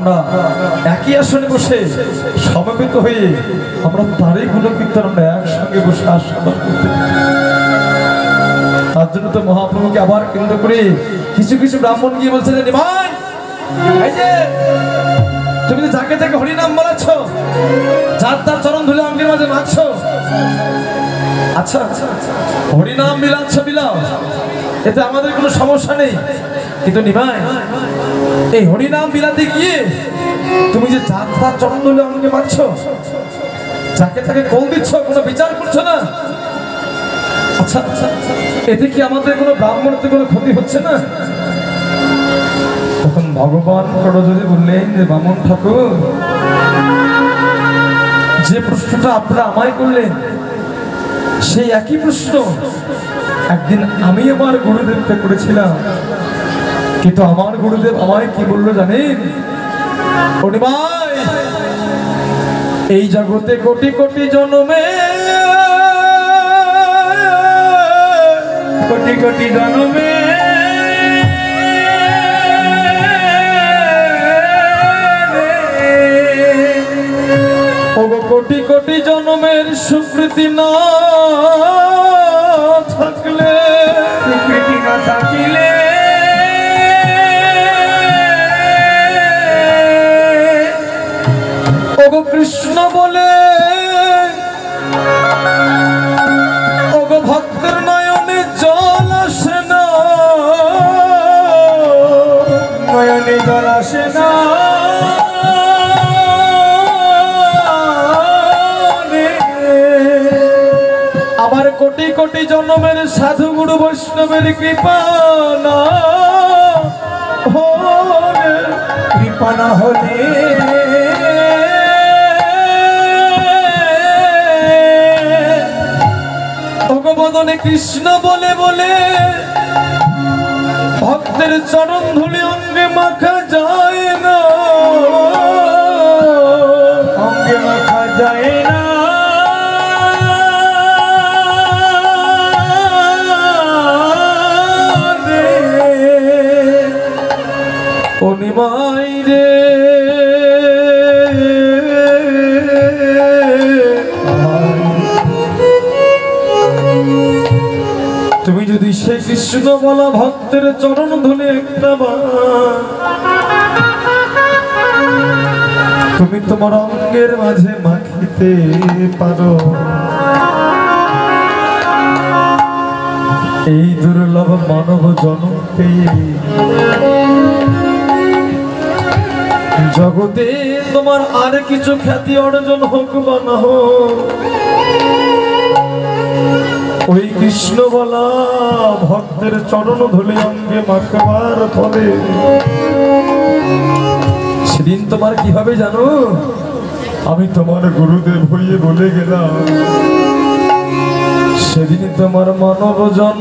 আমরা একই আসনে বসে সমবেত হয়ে আমরা তারই গুণকীর্তন আমরা একসঙ্গে বসে আস্বাদন করতে। তার জন্য তো মহাপ্রভুকে আবার কেন্দ্র করে কিছু কিছু ব্রাহ্মণ গিয়ে বলছে যে নিমাই, এই যে তুমি তো যাকে যাকে হরিনাম বলাচ্ছ, যার তার চরণ ধুলে অঙ্গের মাঝে মারছ, আচ্ছা হরিনাম বিলাচ্ছ বিলাও, এতে আমাদের কোনো সমস্যা নেই, কিন্তু নিমাই এই হরিনাম বিলাতে গিয়ে তুমি যে যার তার চরণ ধুলে অঙ্গে মারছ, যাকে তাকে কল দিচ্ছ, কোনো বিচার করছো না, আচ্ছা এতে কি আমাদের কোনো ব্রাহ্মণত্বের কোনো ক্ষতি হচ্ছে না? তখন ভগবান করজোড়ে বললেন যে বামন ঠাকুর, যে প্রশ্নটা আপনারা আমায় করলেন সেই একই প্রশ্ন একদিন আমি আমার গুরুদেবকে করেছিলাম, কিন্তু আমার গুরুদেব আমায় কি বললো জানেন? ভাই, এই জগতে কোটি কোটি জন্মে কোটি কোটি জন্মে কোটি কোটি জন্মের সুকৃতি না থাকলে, সুকৃতি না থাকিলে ওগো কৃষ্ণ বলে ওগো ভক্তের নয়নে জল আসে না, নয়নে জল আসে না, আবার কোটি কোটি জন্মের সাধু গুরু বৈষ্ণবের কৃপা না হলে, কৃপা না হলে ভগবদনে কৃষ্ণ বলে বলে ভক্তের চরণ ধুলি অঙ্গে মাখা যায় না, অঙ্গে মাখা যায় না, ও নিমাই রে, তুমি যদি সে কৃষ্ণ বলা ভক্তের চরণ ধুলে একটা তুমি তোমার অঙ্গের মাঝে মাখিতে পারো, এই দুর্লভ মানব জনমকে জগতে তোমার আর কিছু খ্যাতি অর্জন হোক বা না হোক, ওই কৃষ্ণ বলা ভক্তের চরণ ধুলে অঙ্গে মাখবার ফলে সেদিন তোমার কি হবে জানো? আমি তোমার গুরুদেব হয়ে বলে গেলাম, সেদিন তোমার মানব জন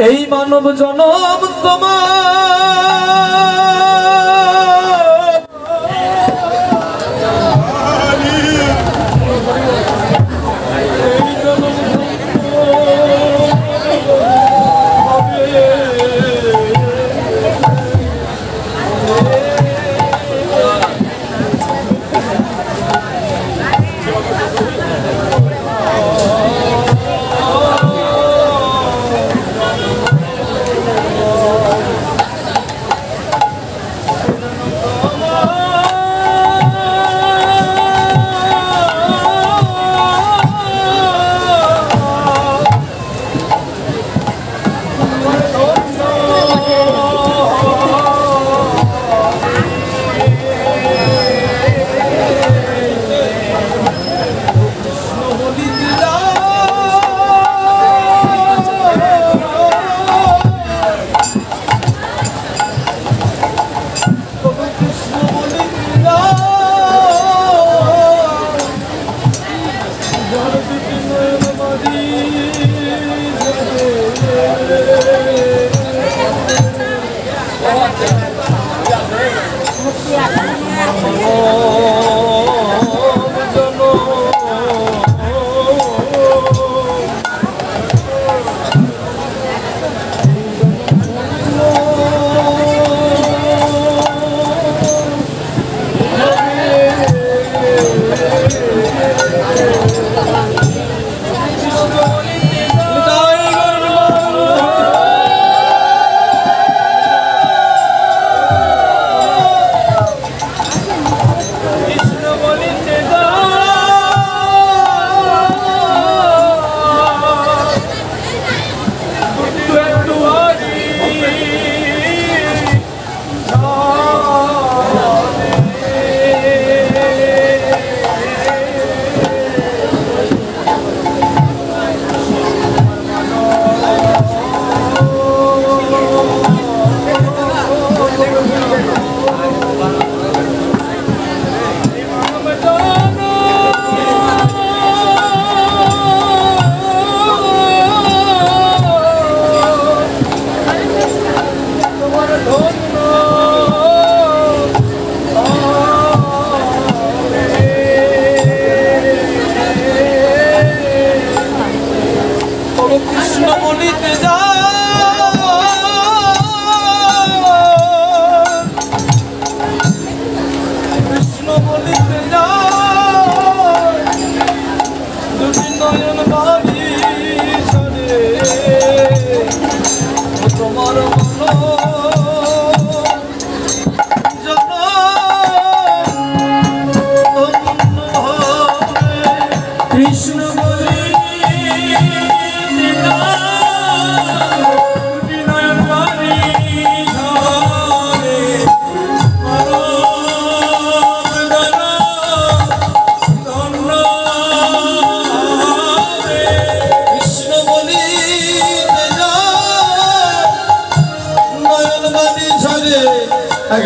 এই মানব জনম তোমার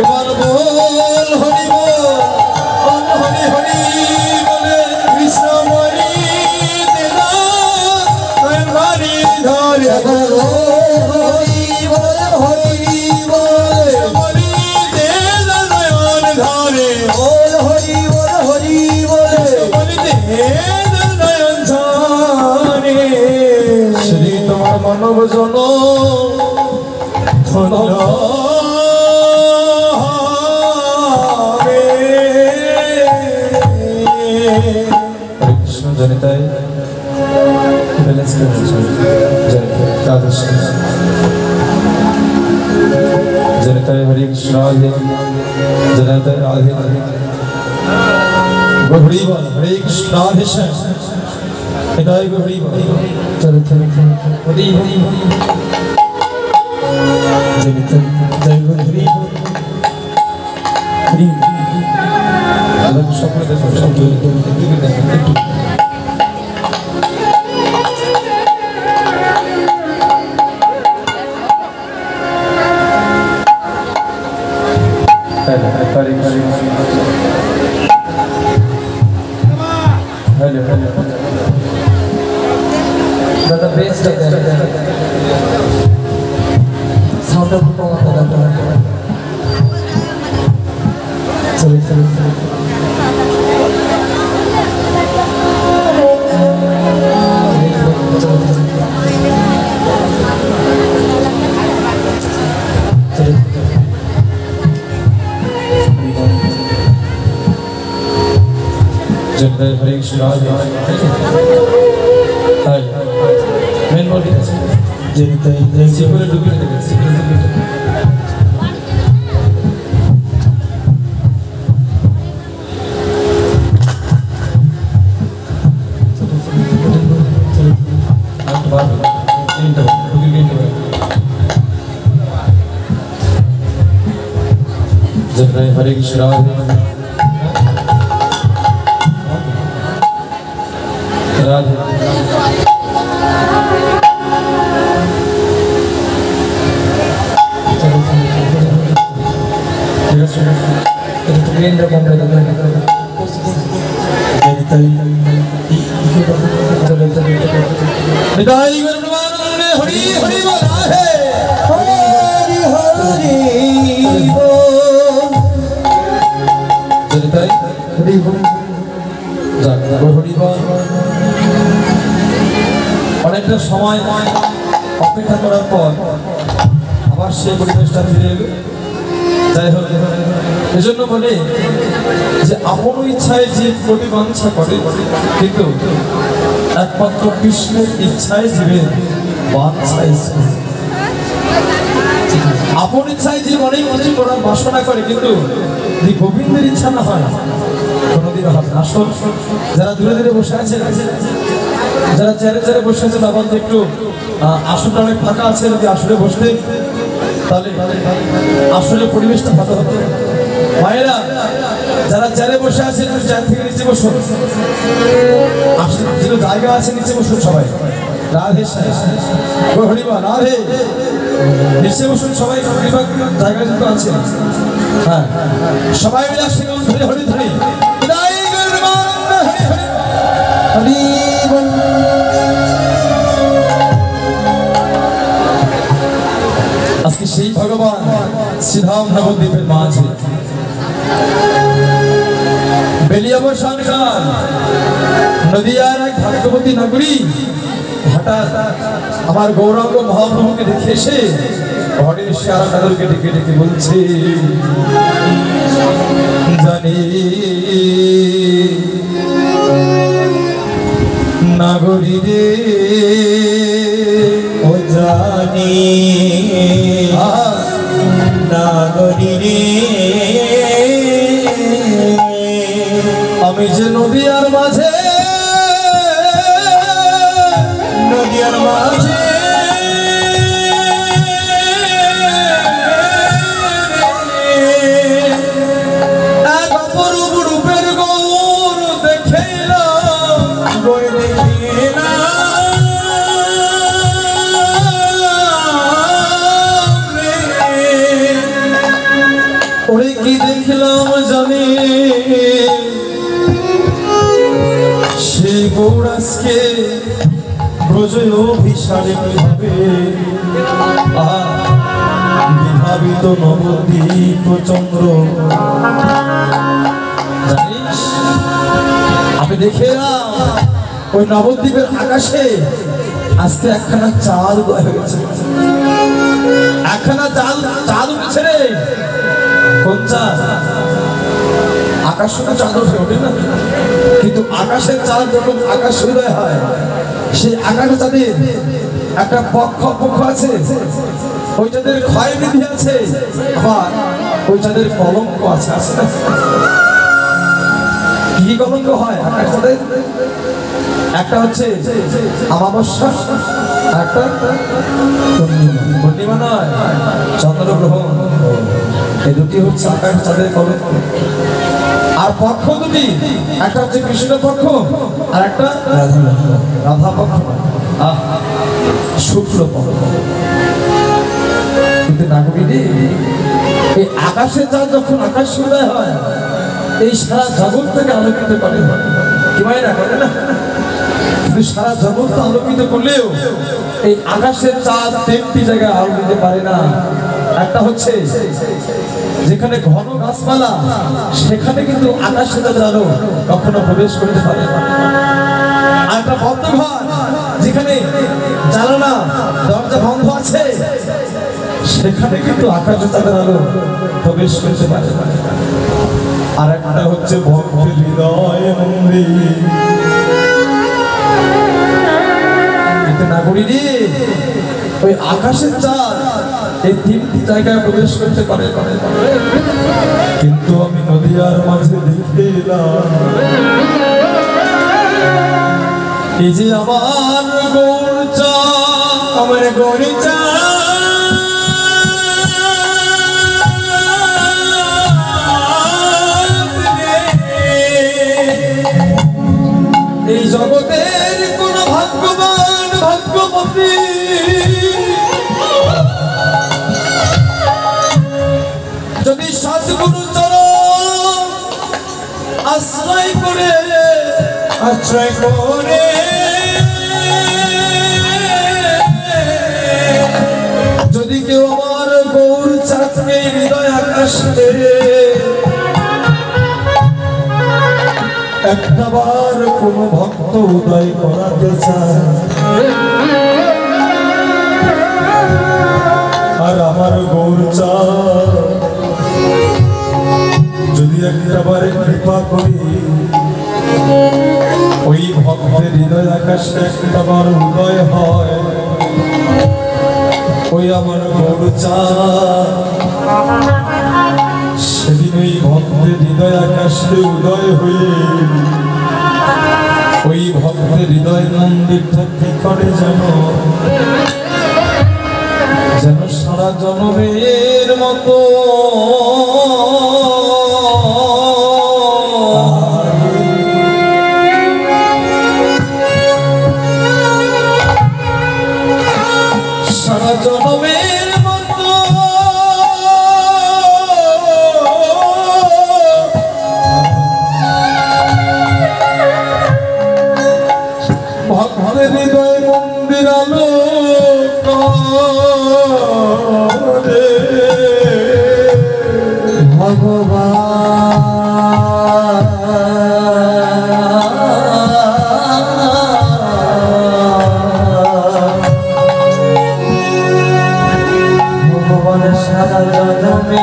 একবার বল হরি বল হরি হরি বলে কৃষ্ণ বলি দেনা হরি ধরে হরি বল হরি বল বলি দেনা নয়ন ধরে বল হরি বলে বলি দেনা নয়ন ধরে শ্রী তোমার মানব জন ধন্য जनिताय बैलेंस कर जनिताय हरि कृष्ण राधे जनिताय राधे गौरी बल हरे कृष्ण राधे निताय गौरी बल हरि हरि जनिताय जय हरि हरि সকলে दादा बेस साउंड अप को चलो चलो जय हरे कृष्ण राधे हाय मेन बॉडी जय जय सिकुरे डुबी दे सिकुरे डुबी आठ बार तीन तो डुबी गई जय हरे कृष्ण राधे राधे हरि हरि बोला है हरि हरि जनिताय हरि बोल हरि बोल অনেকটা সময় অপেক্ষা করার পর আবার সেই পরিবেশটা ফিরে এলো যাই হোক এজন্য বলে যে আপন ইচ্ছায় যে প্রতিবাঞ্ছা করে কিন্তু একমাত্র কৃষ্ণের ইচ্ছায় জীবের বাঞ্ছায় আপন ইচ্ছায় জীব অনেক কিছু করার বাসনা করে কিন্তু গোবিন্দের ইচ্ছা না হয় কোনোদিনও হবে না। আসল যারা দূরে দূরে বসে আছে যারা চেয়ারে চেয়ারে বসে আছে বাবা তো একটু আসনটা অনেক ফাঁকা আছে যদি আসলে বসতে তাহলে আসলে পরিবেশটা ভালো হতো। মায়েরা যারা চেয়ারে বসে আছে একটু চেয়ার থেকে নিচে বসুন, যেগুলো জায়গা আছে নিচে বসুন সবাই। রাধে হরিবা রাধে নিচে বসুন সবাই, জায়গা যত আছে হ্যাঁ সবাই মিলে আসলে ধরে হরি ধরি আজকে সেই ভগবান শ্রীধাম নবদ্বীপের মাঝে বেলিয়াবসান কাল নদিয়ার এক ভাগ্যবতী নগরী হঠাৎ আমার গৌরাঙ্গ মহাপ্রভুকে দেখে এসে হরে শ্যাম নগরকে ডেকে ডেকে বলছে, জানি নাগরী রে ও জানি নাগরী রে আমি যে নদিয়ার মাঝে নদিয়ার মাঝে এক অপরূপ রূপের গৌর দেখিলাম গৌর দেখিলাম ওরে কি দেখলাম জানি সেই গৌরাজকে ব্রজয় অভিসারে হবে বিভাবিত নবদ্বীপ চন্দ্র। জানিস আমি দেখলাম ওই নবদ্বীপের আকাশে আজকে একখানা চাঁদ হয়ে গেছে, একখানা চাঁদ উঠেছে রে। কোন চাঁদ? আকাশ শুধু চাঁদ ওঠে না, কিন্তু আকাশের চাঁদ যখন আকাশ উদয় হয় সেই আকাশে চাঁদের একটা পক্ষ আছে, ওই চাঁদের ক্ষয় বৃদ্ধি আছে, আবার ওই চাঁদের কলঙ্ক আছে। আছে না? কি কলঙ্ক হয় আকাশ চাঁদের? একটা হচ্ছে অমাবস্যা, একটা পূর্ণিমা নয় চন্দ্রগ্রহণ। এই দুটি হচ্ছে আকাশ চাঁদের কলঙ্ক। আর পক্ষ দুটি, একটা হচ্ছে কৃষ্ণ পক্ষ আর একটা রাধা পক্ষ, শুক্ল পক্ষ। কিন্তু নাগরিক এই আকাশের চাঁদ যখন আকাশ উদয় হয় এই সারা জগৎ থেকে আলোকিত করে, কি মায়েরা করে না? কিন্তু সারা জগৎ আলোকিত করলেও এই আকাশের চাঁদ 3টি জায়গায় আলো দিতে পারে না। একটা হচ্ছে যেখানে ঘন গাছপালা, সেখানে কিন্তু আকাশের চাঁদের আলো কখনো প্রবেশ করতে পারে না। আর একটা বদ্ধ ঘর, যেখানে জানালা দরজা বন্ধ আছে, সেখানে কিন্তু আকাশের চাঁদের আলো প্রবেশ করতে পারে না। আর একটা হচ্ছে ভক্তের হৃদয় মন্দির। কিন্তু নাগরিক ওই আকাশের চাঁদ এই 3টি জায়গায় প্রবেশ করতে পারে। কিন্তু আমি নদিয়ার মাঝে দেখলাম এই যে আমার গৌরচা, আমার গৌরচা এই জগতের কোন ভাগ্যবান ভাগ্যবতী যদি সদ্গুরু চরণ আশ্রয় করে যদি কেউ আমার গৌর চাঁদকে হৃদয় আকাশে একটাবার কোন ভক্ত উদয় করাতে চায়, আর আমার গৌর চাঁদ যদি একটাবার কৃপা করি ওই ভক্তের হৃদয় আকাশে একটাবার উদয় হয়, ওই আমার গৌর চাঁদ সেদিন ওই ভক্তের হৃদয় আকাশে উদয় হয়ে ওই ভক্তের হৃদয় মন্দিরটা কি করে যেন সারা জনমের মতো সারা জনমের মতো ভক্তের হৃদয় মন্দির আলো ভগবান সারা জনমে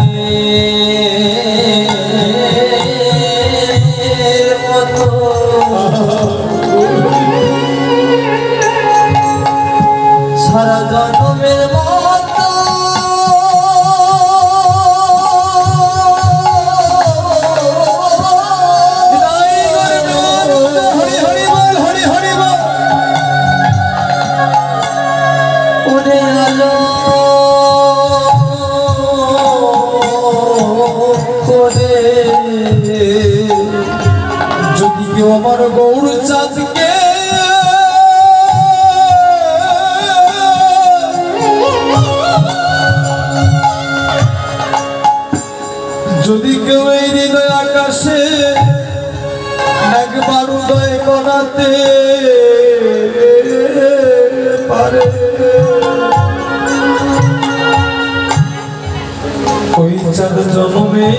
সারা জনমের মতো যদি কেউ আমার গৌর চাঁদকে যদি কেউ এই হৃদয় আকাশে একবার উদয় করাতে পারে, ওই চাঁদ জন্মের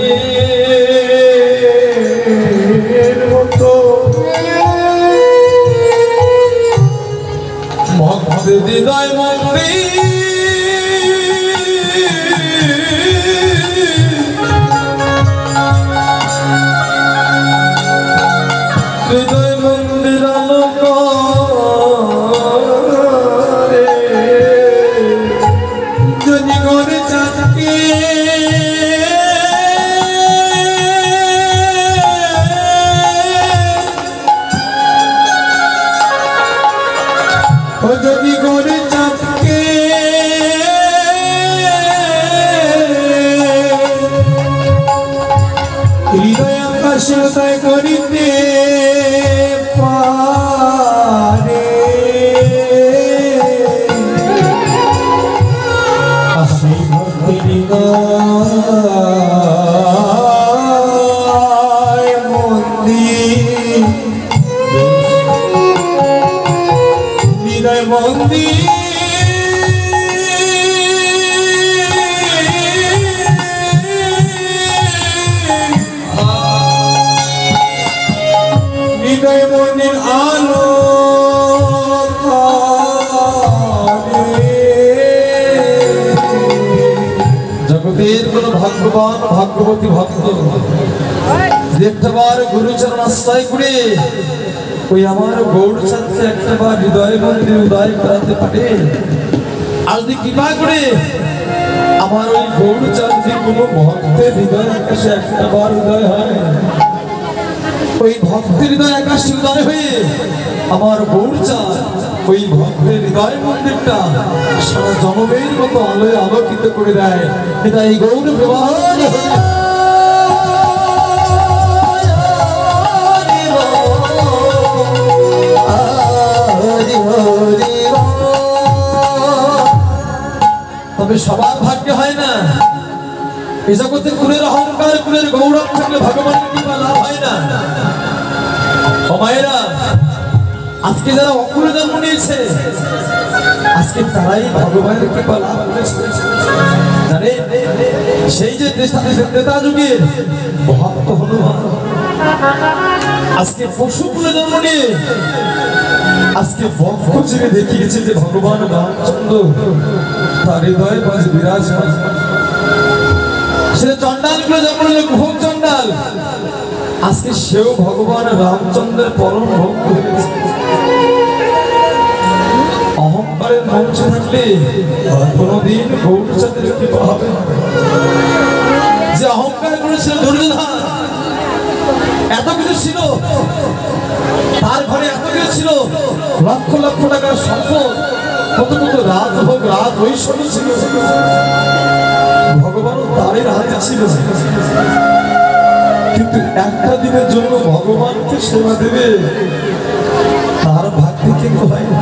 মতো ভক্তের হৃদয় মন্দির হৃদয় মন্দির আলোক যদি করে চাঁদকে ও যদি করে চাঁদকে হৃদয় আকাশে উদয় করিতে পারে, সেই ভক্তি হৃদয় মন্দির হৃদয় মন্দির হৃদয় মন্দির আলো জগতের কোন ভাগ্যবান ভাগ্যবতী ভক্ত একটাবার গুরুচরণ আশ্রয় করে ওই আমার গৌরচাঁদকে একটাবার হৃদয় মন্দির উদয় করাতে পারে, আর যদি কৃপা করে আমার ওই গৌরচাঁদ যে কোনো ভক্তের হৃদয় আকাশে একটাবার উদয় হয়, ওই ভক্তের হৃদয় আকাশে উদয় হয়ে আমার গৌরচাঁদ ওই ভক্তের হৃদয় মন্দিরটা সারা জনমের মতো আলোয় আলোকিত করে দেয়, এটা এই গৌর ব্যবহার। তবে সবার ভাগ্য হয় না, এই জগতে কুলের অহংকার কুলের গৌরব থাকলে ভগবানের কৃপা লাভ হয় না। ও মায়েরা, আজকে যারা অকুলে জন্ম নিয়েছে আজকে তারাই ভগবানের কৃপা লাভ করেছে। জানে সেই যে ত্রেতা যুগের ভক্ত হনুমান আজকে পশু কুলে জন্ম নিয়ে আজকে ভক্ত যুগে দেখিয়েছে যে ভগবান রামচন্দ্র তার হৃদয় মাঝে বিরাজমান। সে চন্ডাল কুলে জন্ম নিল কুহক চন্ডাল, আজকে সেও ভগবান রামচন্দ্রের পরম ভক্ত হয়েছে। অহংকারের মঞ্চে থাকলে কোনদিন গৌরচাঁদের কৃপা হবে না। যে অহংকার করেছিল দুর্যোধন, এত কিছু ছিল তার ঘরে, এত কিছু ছিল, লক্ষ লক্ষ টাকার সম্পদ, কত কত রাজভোগ রাজ ঐশ্বর্য ছিল, ভগবানও তারই হাতে ছিল। কিন্তু একটা দিনের জন্য ভগবানকে সেবা দেবে তার ভাগ্য কিন্তু হয় না।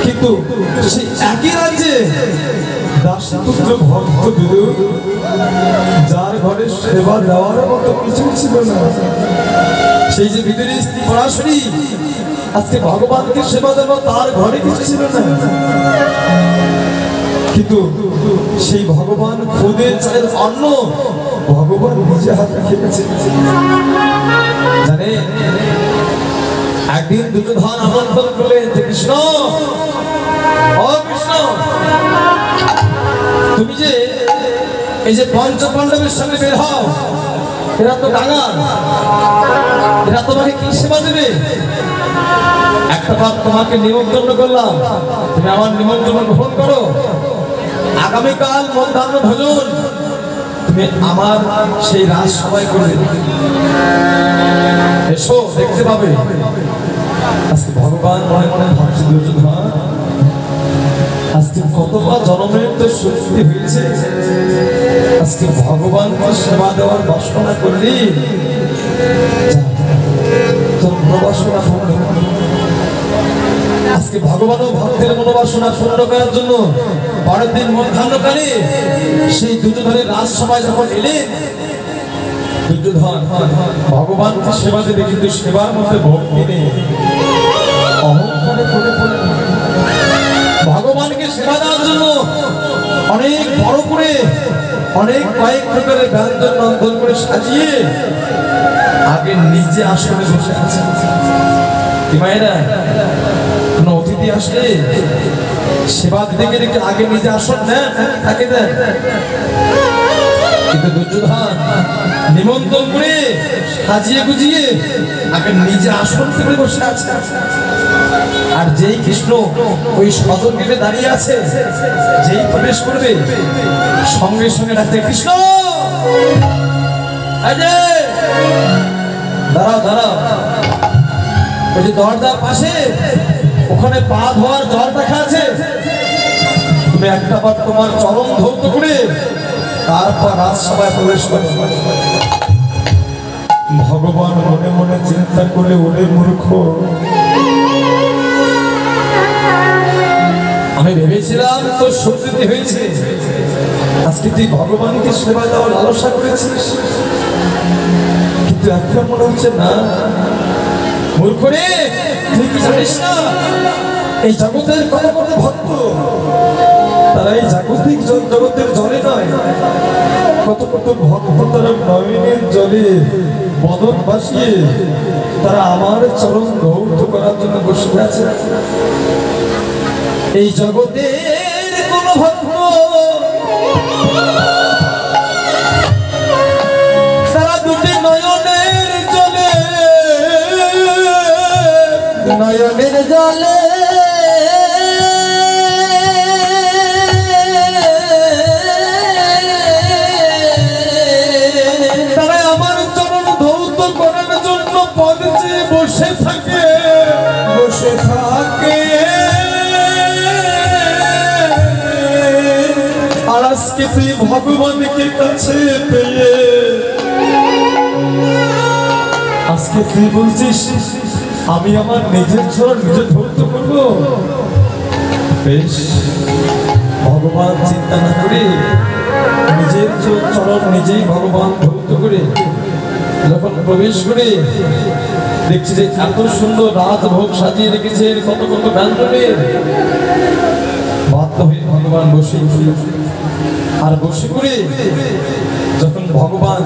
কিন্তু সেই একই রাজ্যে দাসপুত্র ভক্ত বিদুর, যার ঘরে সেবা দেওয়ার মতো কিছু ছিল না, সেই যে বিদুরের স্ত্রী পরাশরী আজকে ভগবানকে সেবা দেওয়া তার ঘরে কিছু ছিল না। কিন্তু সেই ভগবান খুদের চালের অন্ন ভগবান নিজে হাতে খেয়েছে। জানে একদিন দুর্যোধন আমন্ত্রণ করলেন যে কৃষ্ণ, ও কৃষ্ণ, তুমি যে এই যে পঞ্চ পাণ্ডবের সঙ্গে বের হও, এরা তো কাঙাল, এরা তোমাকে কি সেবা দেবে? একটা বার তোমাকে নিমন্ত্রণ করলাম, তুমি আমার নিমন্ত্রণ গ্রহণ করো। আগামীকাল মধ্যাহ্ন ভোজন তুমি আমার সেই রাজসভায় করবে, এসো দেখতে পাবে। আজকে ভগবান মনে মনে ভাবছে দুর্যোধন, আজকে কতবার জন্মের তো শক্তি হয়েছে, আজকে ভগবানকে সেবা দেওয়ার বাসনা করলি, তোর মনোবাসনা পূর্ণ। আজকে ভগবান ও ভক্তের মনোবাসনা পূর্ণ করার জন্য পরের দিন মধ্যাহ্নকালে সেই দুর্যোধনের রাজসভায় যখন এলেন, দুর্যোধন ভগবানকে সেবা দেবে কিন্তু সেবার মধ্যে ভক্তি নেই, অহংকারে পড়ে পড়ে ভগবানকে সেবা দেওয়ার জন্য অনেক বড় করে অনেক কয়েক প্রকারের ব্যঞ্জন রন্ধন করে সাজিয়ে আগে নিজে আসনে বসে আছে। মায়েরা কোন অতিথি আসলে সেবা দিতে গেলে আগে নিজে আসন নেন, তাকে দেন, কিন্তু দুর্যোধন নিমন্ত্রণ করে সাজিয়ে গুজিয়ে আগে নিজে আসন থেকে বসে আছে। আর যেই কৃষ্ণ ওই সদর গেটে দাঁড়িয়ে আছে, যেই প্রবেশ করবে সঙ্গে সঙ্গে ডাকছে, কৃষ্ণ দাঁড়াও দাঁড়াও। ওই যে দরজার পাশে ওখানে পা ধোয়ার জল রাখা আছে, তুমি একটা বার তোমার চরণ ধৌত করে তারপর রাজসভায় প্রবেশ করো। ভগবান মনে মনে চিন্তা করে, ওরে মূর্খ, আমি ভেবেছিলাম তোর সত্যি হয়েছে, আজকে তুই ভগবানকে সেবা দেওয়ার লালসা করেছিস, কিন্তু এখন মনে হচ্ছে না। মূর্খ রে, তুই কি জানিস না এই জগতের কত কত ভক্ত, তারা এই জাগতিক জগতের জলে নয়, কত কত ভক্ত তারা নয়নের জলে বদন ভাসিয়ে তারা আমার চরণ ধৌত করার জন্য বসে আছে। এই জগতের কোন ভক্ত তারা দুটি নয়নের জলে, নয়নের জলে তারা আমার চরণ ধৌত করার জন্য পদে বসে থাকে, বসে থাকে। আর আজকে তুই ভগবানকে কাছে পেয়ে আজকে তুই বলছিস আমি আমার নিজের চরণ নিজে ধৌত করবো। বেশ, ভগবান চিন্তা না করে নিজের চরণ নিজেই ভগবান ধৌত করে যখন প্রবেশ করে দেখছি যে এত সুন্দর রাজভোগ সাজিয়ে রেখেছে, কত কত ব্যঞ্জনের, বাধ্য হয়ে ভগবান বসে আর বসে করে যখন ভগবান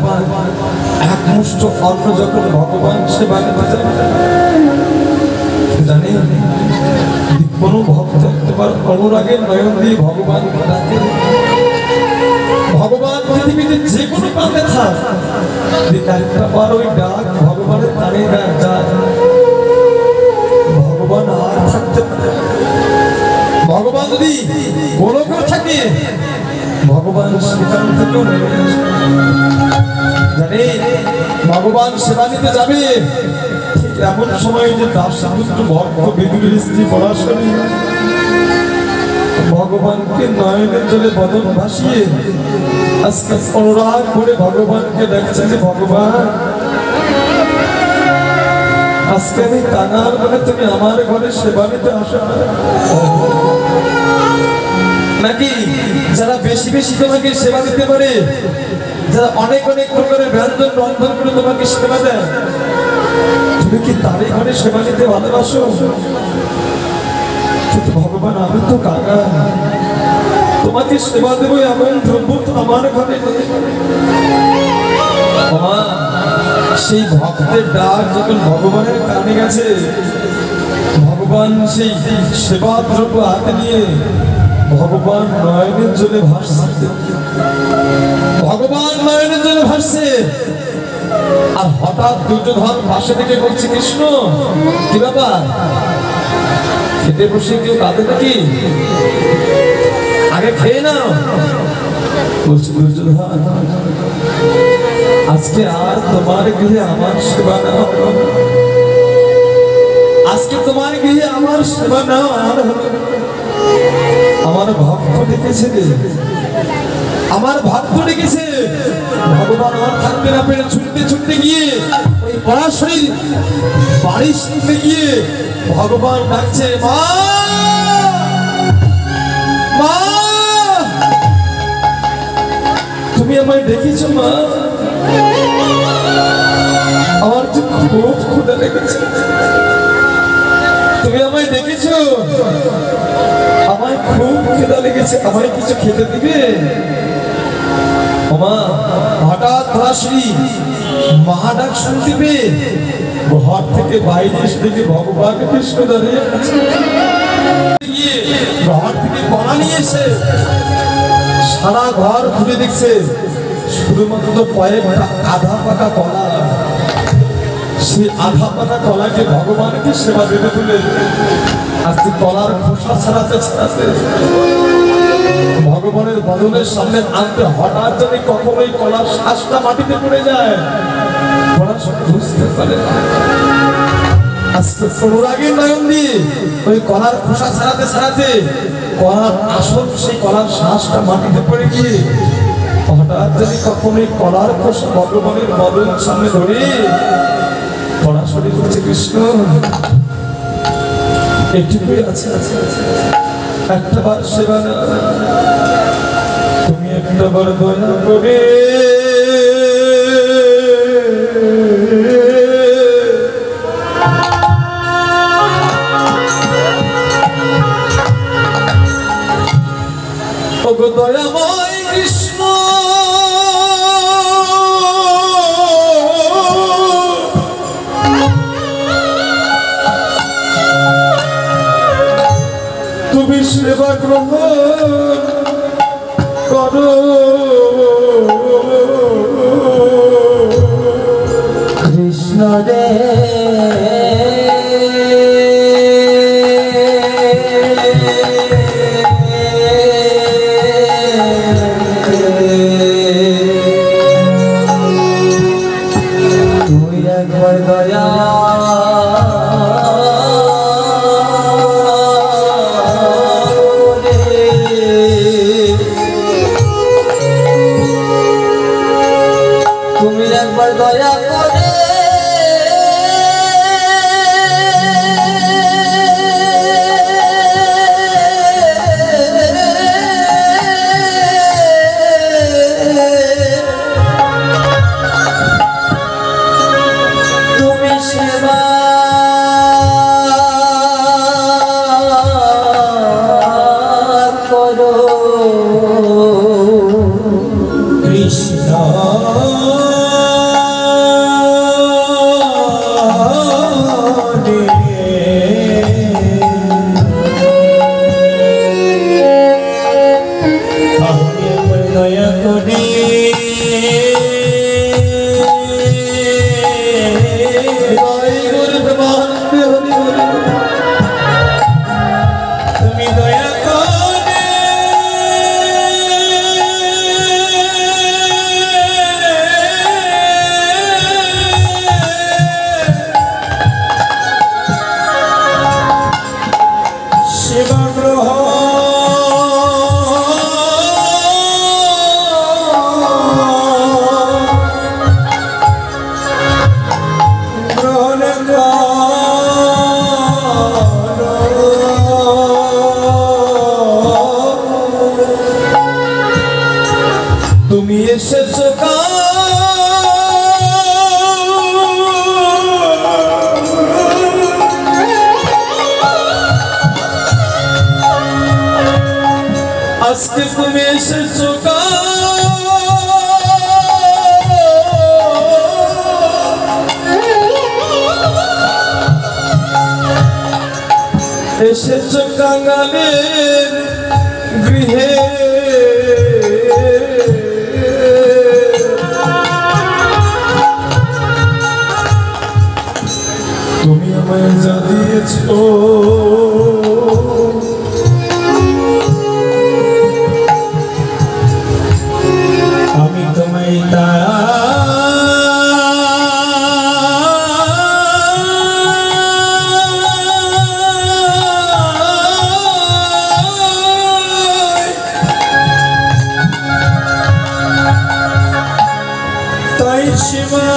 এক মুষ্ঠ অন্ন যখন ভগবান সেবা দিতে যায়, জানি কোনো ভক্ত অনুরাগের নয়ন দিয়ে ভগবানকে ডাকে। ভগবান পৃথিবীতে যে কোনো প্রান্তে থাক, একটা বার ওই ডাক ভগবানের কানে যায়, ভগবান আর থাকতে পারে। ভগবান যদি গোলকে থাকে, ভগবান সেখান থেকেও নেমে আসে। জানে ভগবান সেবা দিতে যাবে, ঠিক এমন সময় যে দাসপুত্র ভক্ত বিদুরের স্ত্রী পরাশরী ভগবানকে নয়নের জলে বদন ভাসিয়ে আজকে অনুরাগ করে ভগবানকে ডাকছে যে ভগবান আজকে আমি কানার বলে তুমি আমার ঘরে সেবা নিতে আসো নাকি? যারা বেশি বেশি তোমাকে সেবা দিতে পারে, যারা অনেক অনেক প্রকারের ব্যঞ্জন রন্ধন করে তোমাকে সেবা দেয়, তুমি কি তারই ঘরে সেবা নিতে ভালোবাসো? কিন্তু ভগবান আমি তো কাকা, তোমাকে সেবা দেবো এমন দ্রব্য তো আমার ঘরে নেই। সেই ভক্তের ডাক যখন ভগবানের কানে গেছে, ভগবান সেই সেবা দ্রব্য হাতে নিয়ে ভগবান নয়নের জলে ভাসছে, ভগবান নয়নের জলে ভাসছে। আর হঠাৎ দুর্যোধন পাশে থেকে বলছে, কৃষ্ণ কি ব্যাপার, খেতে বসে কেউ কাঁদে নাকি, আগে খেয়ে নাও। বলছে দুর্যোধন আজকে আর তোমার গৃহে আমার সেবা নাও, আজকে তোমার গৃহে আমার সেবা নাও আর আমার ভক্ত ডেকেছে, আমার ভক্ত ডেকেছে। ভগবান আর থাকতে না পেরে ছুটতে ছুটতে গিয়ে ওই পরাশরীর বাড়ির সামনে গিয়ে ভগবান ডাকছে, মা মা। তুমি আমায় দেখেছো মা? আমার যে খুব ক্ষুধা লেগেছে। তুমি আমায় দেখেছো? আমায় খুব ক্ষুধা লেগেছে, আমায় কিছু খেতে দিবে? মা হঠাৎ ধরাশ্রী মহা ডাক শুনতে পেয়ে ঘর থেকে বাইরে এসে দেখে ভগবান কৃষ্ণ দাঁড়িয়ে আছে। ঘর থেকে কলা নিয়ে এসে সারা ঘর ঘুরে দেখছে, শুধুমাত্র কয়েকটা আধা পাকা কলা। সেই আধা পাকা কলাকে ভগবানকে সেবা দেবে বলে আজকে কলার খোসা ছাড়াতে ছাড়াতে ভগবানের বদনের সামনে আনতে হঠাৎ যদি কখনোই কলার শ্বাসটা মাটিতে পড়ে যায়, বুঝতে পারে না। আজকে অনুরাগের নয়ন দিয়ে ওই কলার খোসা ছাড়াতে ছাড়াতে কলার আসল সেই কলার শ্বাসটা মাটিতে পড়ে গিয়ে হঠাৎ যদি কখনোই কলার খোসা ভগবানের বদনের সামনে ধরে পড়াশোনা করছে, কৃষ্ণ একটুকুই আছে, একটা বার সেবা না, তুমি একটা বার দয়া করে ওগো দয়াময় কৃষ্ণ, তুমি সেবা গ্রহণ করো। কৃষ্ণ রে তুই একবার দয়া দয়া করে তুমি সেবা করো। কৃষ্ণ তুমি এসেছো আজকে, তুমি এসেছো এসেছো কাঙালের গৃহে। তুমি আমায় যা দিয়েছো আমি তোমায় তা তাই শিবা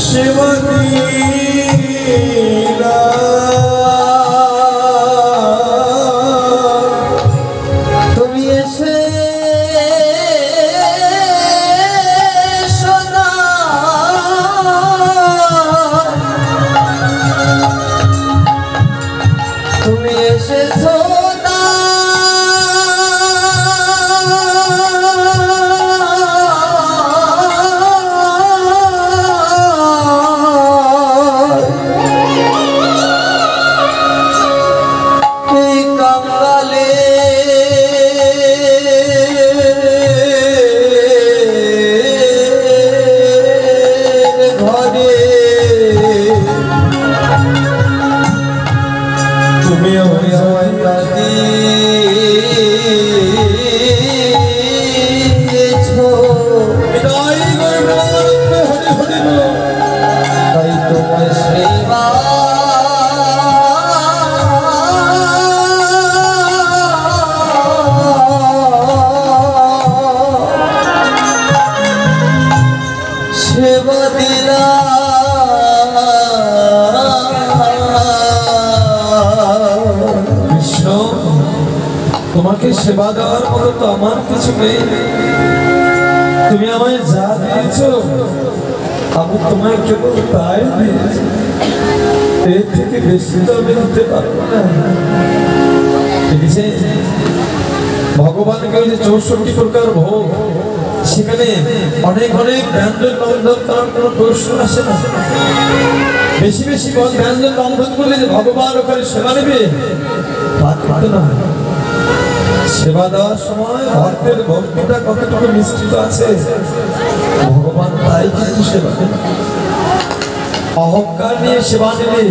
শিবা দিলা তোমাকে সেবা দেওয়ার মতো তো আমার কিছু নেই। তুমি আমায় যা দিয়েছো আমি তোমায় কেবল তাই দিয়েছি, এর থেকে বেশি তো আমি দিতে পারবো না। ভগবানকে ওই যে 64 প্রকার ভোগ, সেখানে অনেক অনেক ব্যঞ্জন রন্ধন করার কোনো প্রশ্ন আসে না। বেশি বেশি ব্যঞ্জন রন্ধন করলে যে ভগবান ওখানে সেবা নেবে তা কিন্তু না। সেবা দেওয়ার সময় ভক্তের ভক্তিটা কতটুকু নিশ্চিত আছে ভগবান তাই কিন্তু সেবা নেবে। অহংকার নিয়ে সেবা নিলে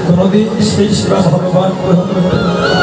কোনোদিন সেই সেবা ভগবান গ্রহণ করবে না।